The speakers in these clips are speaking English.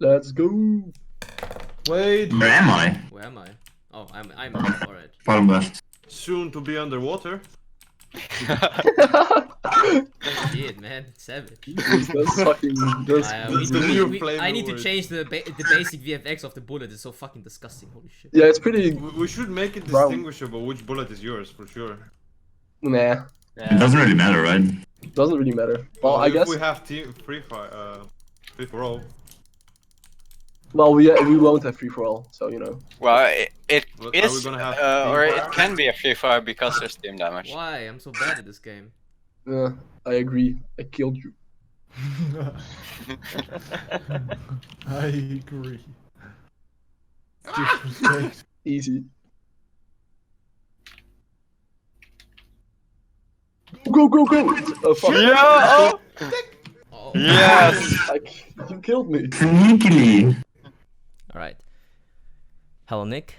Let's go. Wait, Where am I? Where am I? Oh, I'm alright. Bottom left. soon to be underwater. Shit, man, savage. That's fucking. That's The new I need to flame change the basic VFX of the bullet. It's so fucking disgusting. Holy shit. yeah, it's pretty. We should make it Brown. distinguishable which bullet is yours for sure. Nah, It doesn't really matter, right? doesn't really matter. Well, I if guess. we have team free for all. Well, we won't have free for all, so you know. Well, it But are we is, gonna have or team it can be a free fire because there's team damage. Why? I'm so bad at this game. Yeah, I agree. I killed you. I agree. Disrespect. Easy. Go, go, go! Oh fuck! Yeah! Oh. Yes! You killed me. Sneakily. All right. Hello, Nick.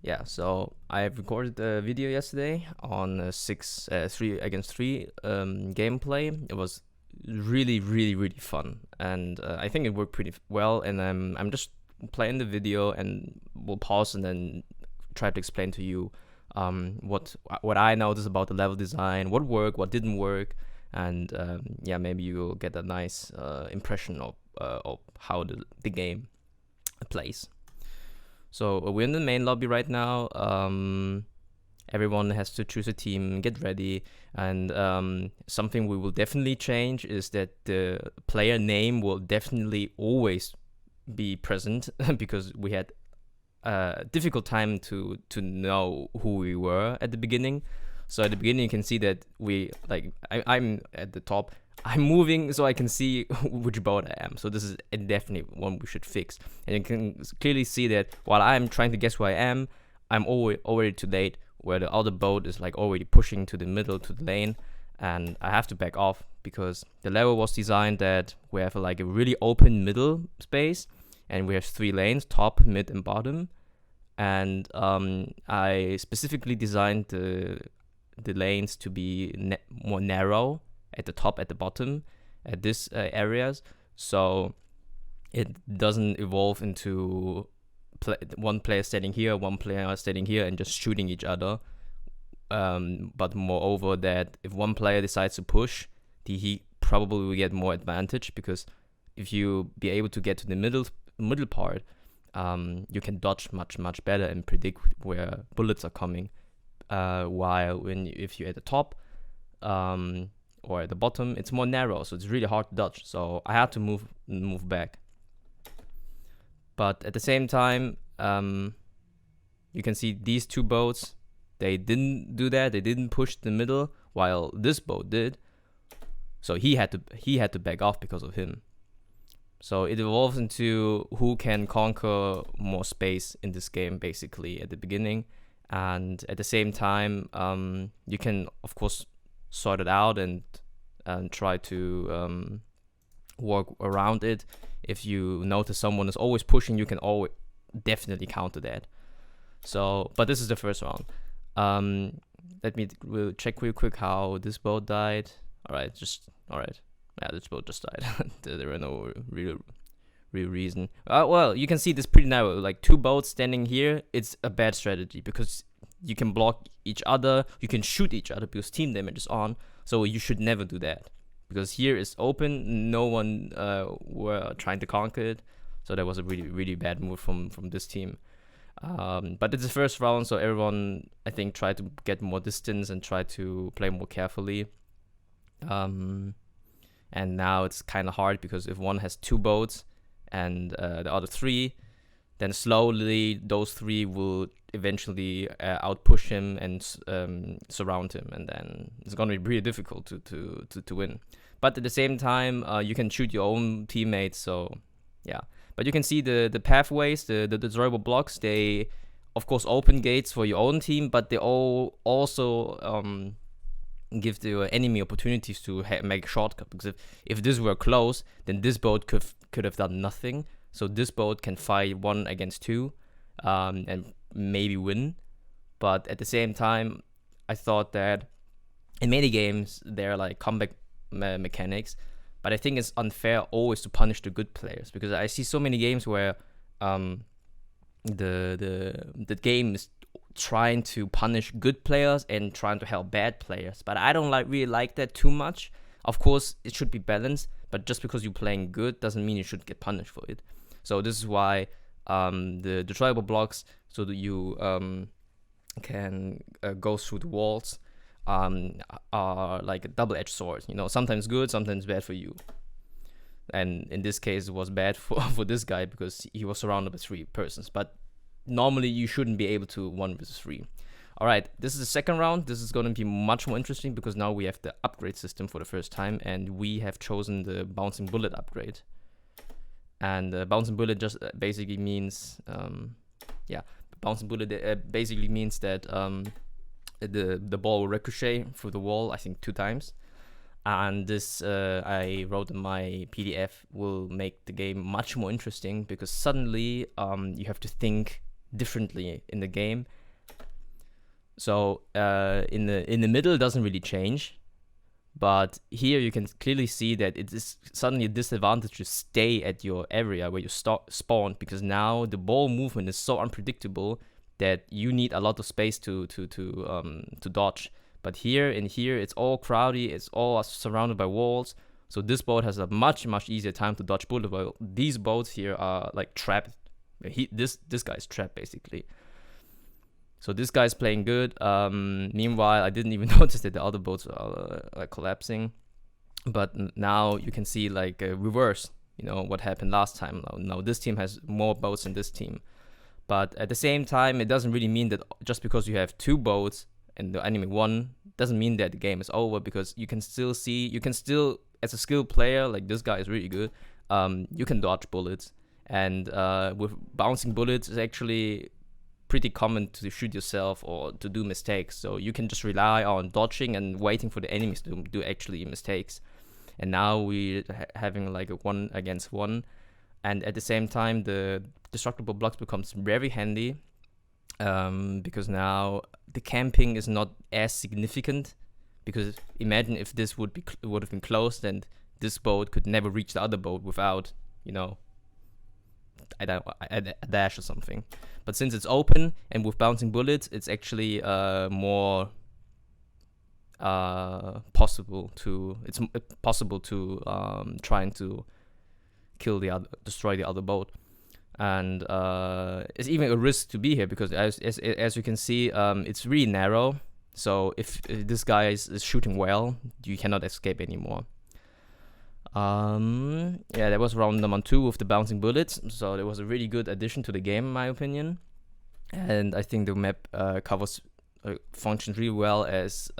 Yeah. So I recorded a video yesterday on 3 against 3 gameplay. It was really fun, and I think it worked pretty well. And I'm just playing the video, and we'll pause and then try to explain to you what I noticed about the level design, what worked, what didn't work, and yeah, maybe you'll get a nice impression of how the game plays. So we're in the main lobby right now. Everyone has to choose a team, get ready, and something we will definitely change is that the player name will definitely always be present because we had a difficult time to know who we were at the beginning. So at the beginning you can see that I'm at the top. I'm moving so I can see which boat I am. So this is definitely one we should fix. And you can clearly see that while I'm trying to guess who I am, I'm already too late, where the other boat is like already pushing to the middle, to the lane, and I have to back off because the level was designed that we have like a really open middle space, and we have 3 lanes, top, mid, and bottom. And I specifically designed the lanes to be more narrow at the top, at the bottom, at these areas, so it doesn't evolve into one player standing here, one player standing here, and just shooting each other. But moreover, that if one player decides to push, he probably will get more advantage, because if you be able to get to the middle part, you can dodge much better and predict where bullets are coming. While if you're at the top, or at the bottom, it's more narrow, so it's really hard to dodge. So I had to move back. But at the same time, you can see these 2 boats, they didn't do that. They didn't push the middle, while this boat did. So he had to back off because of him. So it evolves into who can conquer more space in this game, basically, at the beginning. And at the same time, you can of course sort it out and try to work around it. If you notice someone is always pushing, you can always definitely counter that. So, but this is the first round. We'll check real quick how this boat died. All right. Yeah, this boat just died. There were no real reason. Well, you can see this pretty narrow. Like 2 boats standing here, it's a bad strategy because you can block each other, you can shoot each other because team damage is on. So you should never do that, because here is open, no one were trying to conquer it. So that was a really bad move from this team. But it's the first round, so everyone, I think, tried to get more distance and try to play more carefully. And now it's kind of hard, because if one has 2 boats and the other 3, then slowly those 3 will eventually outpush him and surround him, and then it's gonna be really difficult to win. But at the same time, you can shoot your own teammates, so yeah. But you can see the pathways, the desirable blocks, they of course open gates for your own team, but they all also give the enemy opportunities to make a shortcut, because if this were close, then this boat could have done nothing. So this boat can fight 1 against 2 and maybe win. But at the same time, I thought that in many games there are like comeback mechanics. But I think it's unfair always to punish the good players, because I see so many games where the game is trying to punish good players and trying to help bad players. But I don't really like that too much. Of course, it should be balanced, but just because you're playing good doesn't mean you should get punished for it. So this is why the destroyable blocks, so that you can go through the walls, are like a double-edged sword. You know, sometimes good, sometimes bad for you. And in this case, it was bad for this guy because he was surrounded by 3 persons. But normally, you shouldn't be able to 1 versus 3. All right, this is the second round. This is going to be much more interesting because now we have the upgrade system for the first time, and we have chosen the bouncing bullet upgrade. And bouncing bullet just basically means, bouncing bullet basically means that the ball will ricochet through the wall, I think 2 times. And this, I wrote in my PDF, will make the game much more interesting because suddenly you have to think differently in the game. So in the middle, it doesn't really change. But here you can clearly see that it is suddenly a disadvantage to stay at your area where you spawn, because now the ball movement is so unpredictable that you need a lot of space to dodge. But here, it's all crowded, it's all surrounded by walls. So this boat has a much easier time to dodge bullet. While these boats here are like trapped. This guy's trapped basically. So this guy's playing good. Meanwhile, I didn't even notice that the other boats are collapsing. But now you can see like a reverse. You know what happened last time. Now this team has more boats than this team. But at the same time, it doesn't really mean that just because you have 2 boats and the enemy 1 doesn't mean that the game is over, because you can still as a skilled player, like this guy is really good, you can dodge bullets. And with bouncing bullets, it's actually pretty common to shoot yourself or to do mistakes. So you can just rely on dodging and waiting for the enemies to do actually mistakes. And now we're having like a 1 against 1. And at the same time, the destructible blocks becomes very handy, because now the camping is not as significant. Because imagine if this would have been closed, and this boat could never reach the other boat without, you know, a dash or something. But since it's open and with bouncing bullets, it's actually more possible to trying to destroy the other boat. And it's even a risk to be here because as you can see, it's really narrow. So if this guy is shooting well, you cannot escape anymore. That was round number 2 with the bouncing bullets. So it was a really good addition to the game, in my opinion. And I think the map functions really well as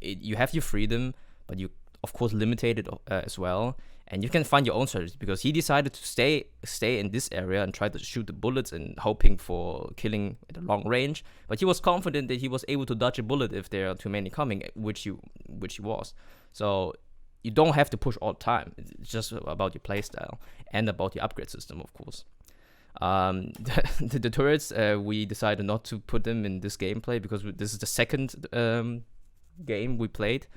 you have your freedom, but you of course limited as well. And you can find your own strategy, because he decided to stay in this area and try to shoot the bullets and hoping for killing at a long range. But he was confident that he was able to dodge a bullet if there are too many coming, which he was. So you don't have to push all the time. It's just about your playstyle and about the upgrade system, of course. The turrets, we decided not to put them in this gameplay because this is the second game we played.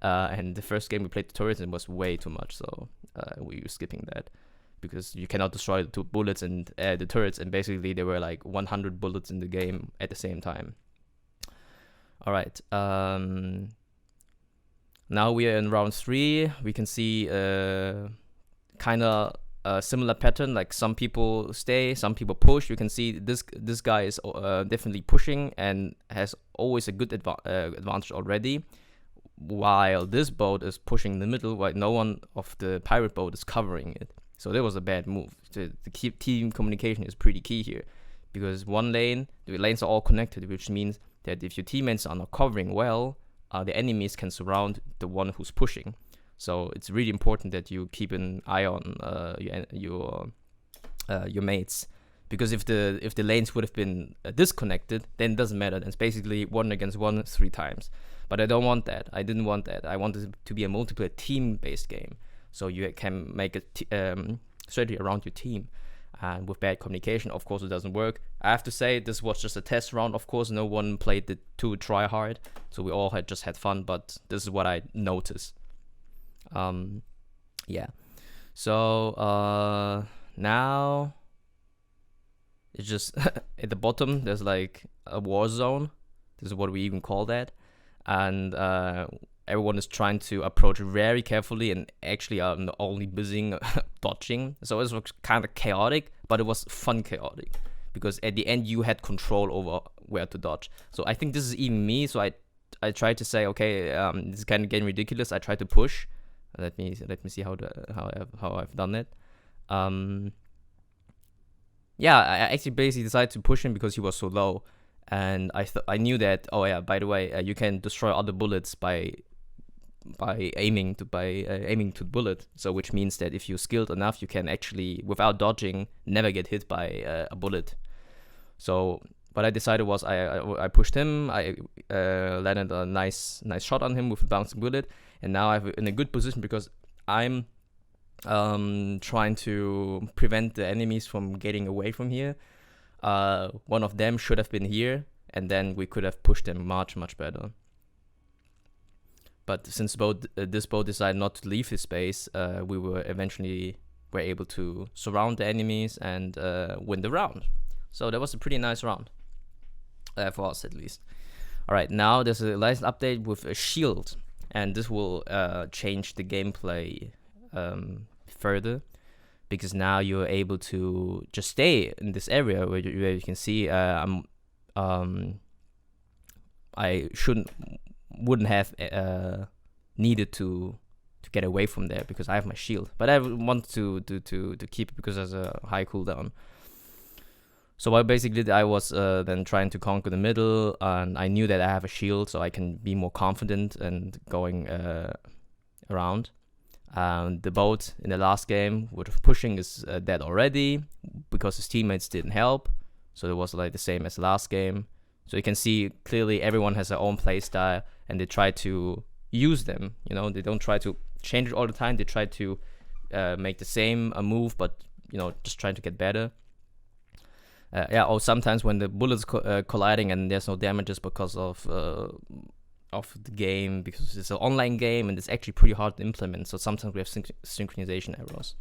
And the first game we played the turrets and it was way too much, so we were skipping that because you cannot destroy the 2 bullets and the turrets, and basically there were like 100 bullets in the game at the same time. All right, now we are in round 3. We can see kind of a similar pattern, like some people stay, some people push. You can see this guy is definitely pushing and has always a good advantage already, while this boat is pushing in the middle, while no one of the pirate boat is covering it. So that was a bad move. The team communication is pretty key here, because the lanes are all connected, which means that if your teammates are not covering well, the enemies can surround the one who's pushing. So it's really important that you keep an eye on your mates, because if the lanes would have been disconnected, then it doesn't matter. Then it's basically 1 against 1 3 times. But I don't want that. I didn't want that. I wanted it to be a multiplayer team-based game, so you can make a strategy around your team. And with bad communication, of course, it doesn't work. I have to say, this was just a test round. Of course, no one played it to try hard, so we all had fun. But this is what I noticed. Yeah. So now it's just at the bottom there's like a war zone. This is what we even call that, and everyone is trying to approach very carefully and actually are only busy dodging. So it was kind of chaotic, but it was fun chaotic because at the end you had control over where to dodge. So I think this is even me. So I tried to say, okay, this is kind of getting ridiculous. I tried to push. Let me see how I've done it. Yeah, I actually basically decided to push him because he was so low, and I knew that. Oh yeah, by the way, you can destroy other bullets by aiming to the bullet. So which means that if you're skilled enough, you can actually, without dodging, never get hit by a bullet. So what I decided was I pushed him. I landed a nice shot on him with a bouncing bullet, and now I'm in a good position because I'm trying to prevent the enemies from getting away from here. One of them should have been here, and then we could have pushed them much better. But since this boat decided not to leave his space, we were able to surround the enemies and win the round. So that was a pretty nice round, for us at least. All right, now there's a nice update with a shield, and this will change the gameplay further, because now you're able to just stay in this area where you can see I wouldn't have needed to get away from there because I have my shield, but I want to keep it because there's a high cooldown. So what I basically did, I was then trying to conquer the middle, and I knew that I have a shield, so I can be more confident and going around. The boat in the last game with pushing is dead already because his teammates didn't help, so it was like the same as last game. So you can see clearly everyone has their own play style, and they try to use them. You know, they don't try to change it all the time. They try to make the same move, but just trying to get better. Or sometimes when the bullets colliding and there's no damages because of the game, because it's an online game and it's actually pretty hard to implement. So sometimes we have synchronization errors.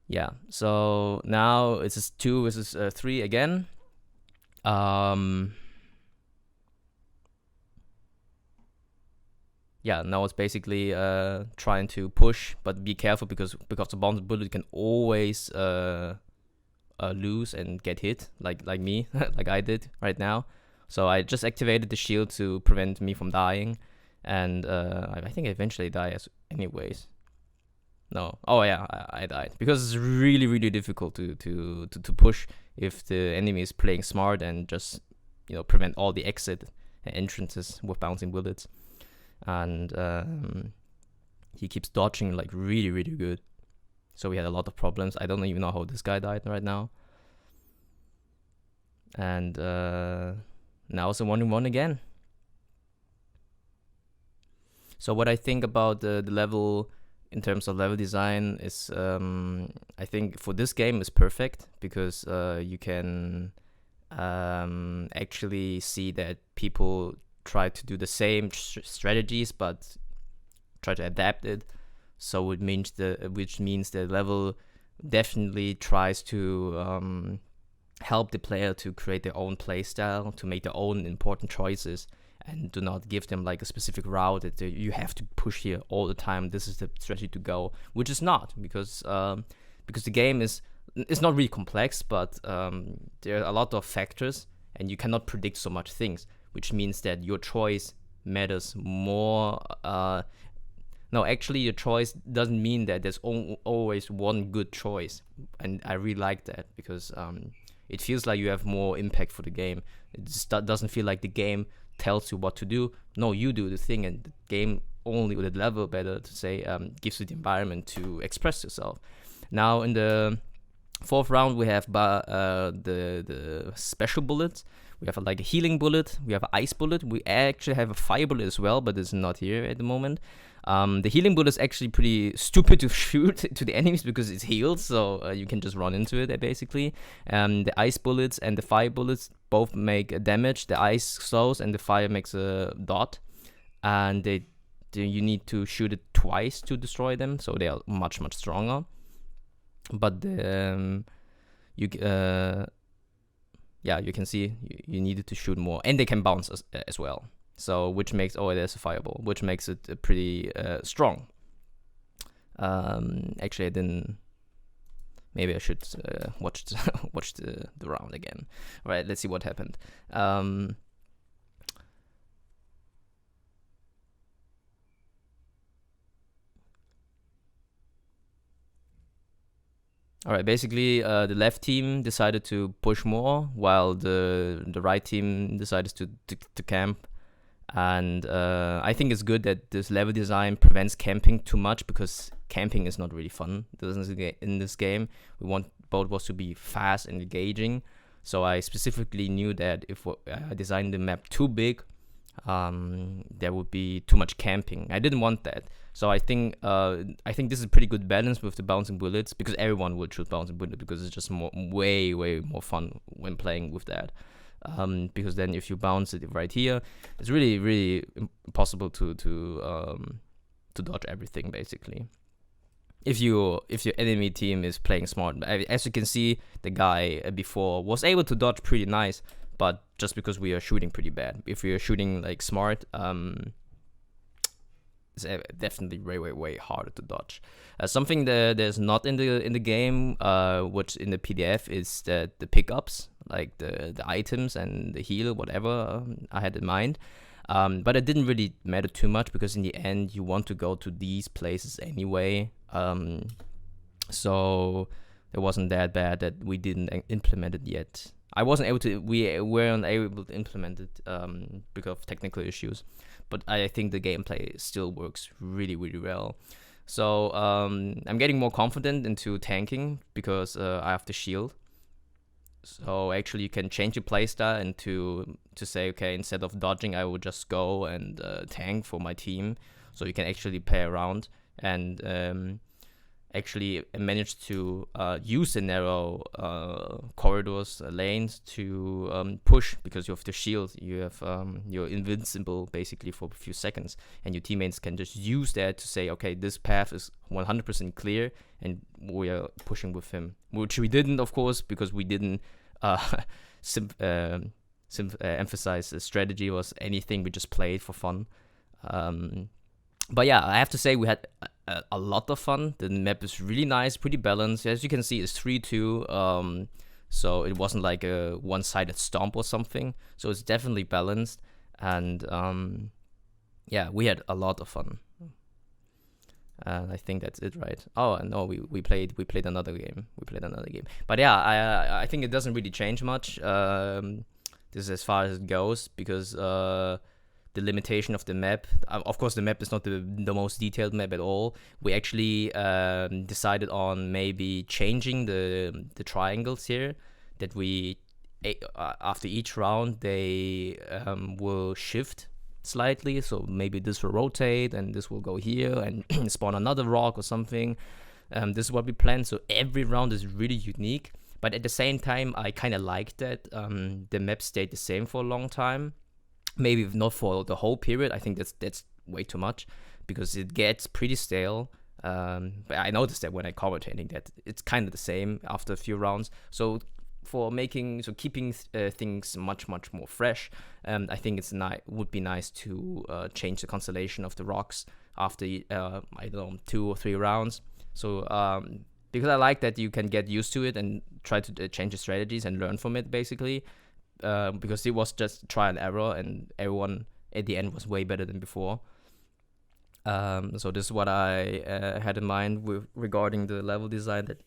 Yeah. So now it's 2 versus 3 again. Yeah, now it's basically trying to push, but be careful because the bombed bullet can always lose and get hit, like me, like I did right now. So I just activated the shield to prevent me from dying, and I think I eventually die anyways. No, oh yeah, I died because it's really difficult to push if the enemy is playing smart and just prevent all the exit and entrances with bouncing bullets, and he keeps dodging like really good. So we had a lot of problems. I don't even know how this guy died right now. And now it's a 1v1 again. So what I think about the level in terms of level design is I think for this game is perfect because you can actually see that people try to do the same strategies but try to adapt it. So which means the level definitely tries to help the player to create their own play style, to make their own important choices, and do not give them like a specific route that you have to push here all the time. This is the strategy to go, which is not, because the game is not really complex, but there are a lot of factors and you cannot predict so much things, which means that your choice matters more. No, actually, your choice doesn't mean that there's always one good choice, and I really like that because it feels like you have more impact for the game. It just doesn't feel like the game tells you what to do. No, you do the thing, and the game only, with the level better to say, gives you the environment to express yourself. Now in the 4th round we have the special bullets. We have like a healing bullet, we have an ice bullet, we actually have a fire bullet as well, but it's not here at the moment. The healing bullet is actually pretty stupid to shoot to the enemies because it's healed, so you can just run into it basically. The ice bullets and the fire bullets both make damage. The ice slows and the fire makes a dot, and they you need to shoot it twice to destroy them, so they are much stronger. But you can see you needed to shoot more, and they can bounce as well. So which makes there's a fireball, which makes it pretty strong. Actually, I didn't. Maybe I should watch the round again. All right, let's see what happened. All right, basically, the left team decided to push more, while the right team decided to camp. And I think it's good that this level design prevents camping too much, because camping is not really fun in this game. We want both was to be fast and engaging. So I specifically knew that if I designed the map too big, there would be too much camping. I didn't want that. So I think this is a pretty good balance with the bouncing bullets, because everyone would shoot bouncing bullets, because it's just way more fun when playing with that. Because then if you bounce it right here, it's really impossible to dodge everything basically. If your enemy team is playing smart, as you can see, the guy before was able to dodge pretty nice, but just because we are shooting pretty bad. If we are shooting like smart, it's definitely way harder to dodge. Something that there's not in the game, which in the PDF, is that the pickups, like the items and the heal, whatever I had in mind. But it didn't really matter too much, because in the end you want to go to these places anyway. So it wasn't that bad that we didn't implement it yet. We weren't able to implement it because of technical issues. But I think the gameplay still works really well. So I'm getting more confident into tanking, because I have the shield. So actually you can change your playstyle and to say, okay, instead of dodging, I will just go and tank for my team. So you can actually play around and actually manage to use the narrow corridors, lanes to push, because you have the shield. You have you're invincible basically for a few seconds, and your teammates can just use that to say, okay, this path is 100% clear, and we are pushing with him, which we didn't, of course, because we didn't emphasize the strategy was anything. We just played for fun. But yeah, I have to say we had a lot of fun. The map is really nice, pretty balanced. As you can see, it's 3-2. So it wasn't like a one-sided stomp or something. So it's definitely balanced. And yeah, we had a lot of fun. I think that's it, right? Oh no, we played another game. But yeah, I think it doesn't really change much. This is as far as it goes, because the limitation of the map. Of course, the map is not the most detailed map at all. We actually decided on maybe changing the triangles here, that we after each round they will shift slightly. So maybe this will rotate and this will go here and spawn another rock or something. This is what we planned. So every round is really unique. But at the same time, I kind of like that the map stayed the same for a long time. Maybe not for the whole period. I think that's way too much, because it gets pretty stale. But I noticed that when I commentating that it's kind of the same after a few rounds. So keeping things much more fresh, I think would be nice to change the constellation of the rocks after I don't know, 2 or 3 rounds. So because I like that you can get used to it and try to change the strategies and learn from it basically. Because it was just trial and error, and everyone at the end was way better than before. So this is what I had in mind regarding the level design, that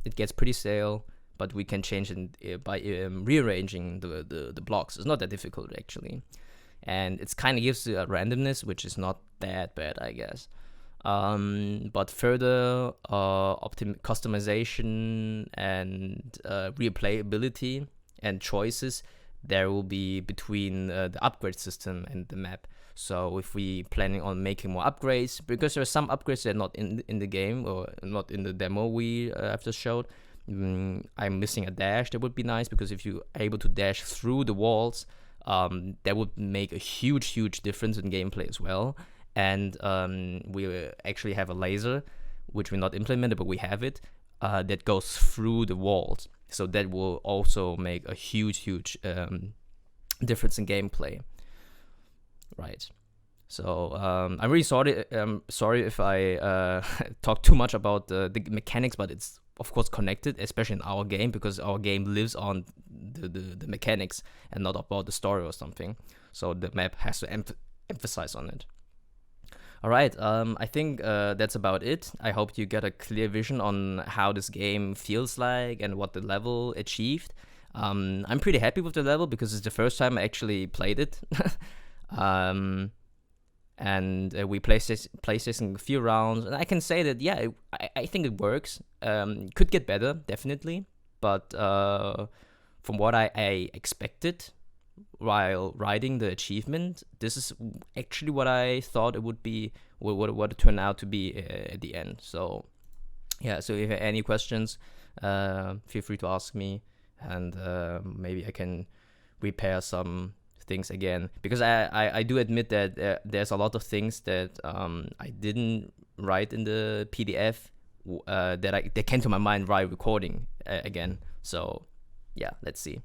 it gets pretty stale, but we can change it by rearranging the blocks. It's not that difficult actually, and it kind of gives a randomness, which is not that bad, I guess. But further customization and replayability and choices there will be between the upgrade system and the map. So if we planning on making more upgrades, because there are some upgrades that are not in the game or not in the demo we have just showed. I'm missing a dash. That would be nice, because if you're able to dash through the walls, that would make a huge difference in gameplay as well. and we actually have a laser, which we not implemented, but we have it, that goes through the walls. So that will also make a huge difference in gameplay. Right. So I'm really sorry if I talk too much about the mechanics, but it's of course connected, especially in our game, because our game lives on the mechanics and not about the story or something. So the map has to emphasize on it. All right, I think that's about it. I hope you get a clear vision on how this game feels like and what the level achieved. I'm pretty happy with the level because it's the first time I actually played it. And we played this in a few rounds, and I can say that, yeah, I think it works. Could get better, definitely, but from what I expected while writing the achievement, this is actually what I thought it would be, what it turned out to be at the end. So yeah, so if you have any questions, feel free to ask me, and maybe I can repair some things again, because I do admit that there's a lot of things that I didn't write in the PDF that came to my mind while recording again. So yeah, let's see.